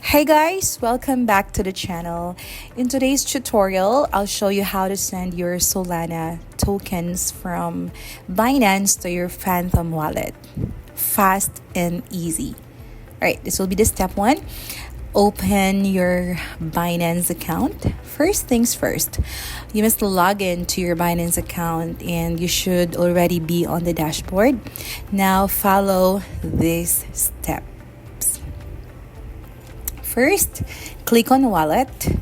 Hey guys, welcome back to the channel. In today's tutorial, I'll show you how to send your Solana tokens from Binance to your Phantom wallet. Fast and easy. Alright, this will be the step one. Open your Binance account. First things first, you must log in to your Binance account and you should already be on the dashboard. Now follow these steps. First, click on Wallet,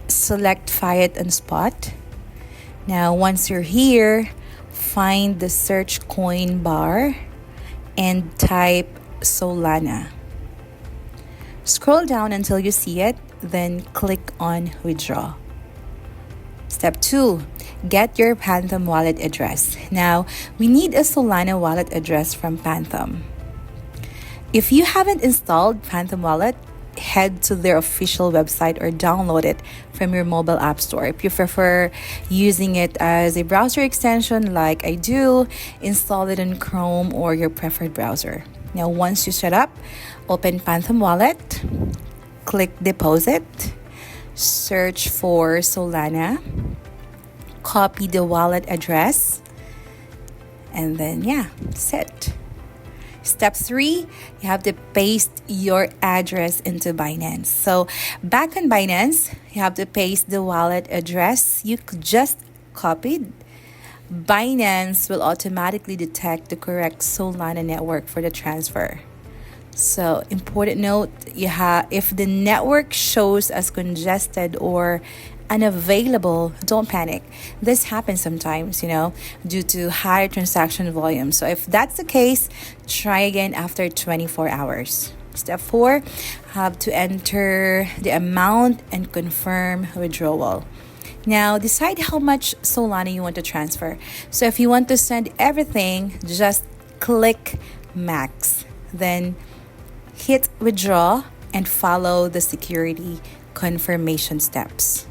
select Fiat and Spot. Now, once you're here, find the search coin bar and type Solana. Scroll down until you see it, then click on Withdraw. Step 2, get your Phantom wallet address. Now, we need a Solana wallet address from Phantom. If you haven't installed Phantom Wallet, head to their official website or download it from your mobile app store. If you prefer using it as a browser extension like I do, install it in Chrome or your preferred browser. Now, once you set up, open Phantom Wallet, click Deposit, search for Solana, copy the wallet address, and then set. Step 3, you have to paste your address into Binance. So back on Binance, you have to paste the wallet address you just copied. Binance will automatically detect the correct Solana network for the transfer. So important note, if the network shows as congested or unavailable, don't panic. This happens sometimes, due to higher transaction volume. So if that's the case, try again after 24 hours. Step 4, have to enter the amount and confirm withdrawal. Now, decide how much Solana you want to transfer. So if you want to send everything, just click max. Then hit withdraw and follow the security confirmation steps.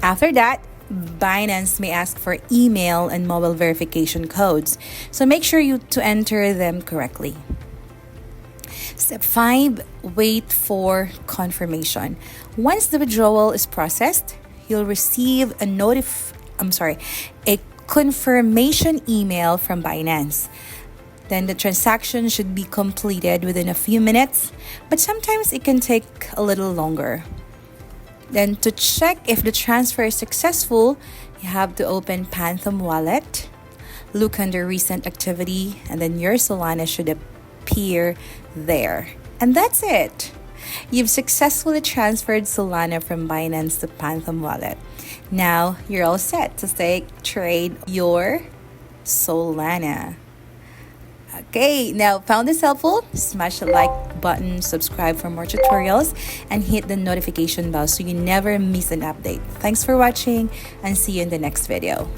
After that, Binance may ask for email and mobile verification codes, so make sure to enter them correctly. Step 5, wait for confirmation. Once the withdrawal is processed, you'll receive a confirmation email from Binance. Then the transaction should be completed within a few minutes, but sometimes it can take a little longer. Then to check if the transfer is successful, you have to open Phantom Wallet, look under recent activity, and then your Solana should appear there. And that's it. You've successfully transferred Solana from Binance to Phantom Wallet. Now you're all set to trade your Solana. Okay, now found this helpful? Smash the like button, subscribe for more tutorials, and hit the notification bell so you never miss an update. Thanks for watching and see you in the next video.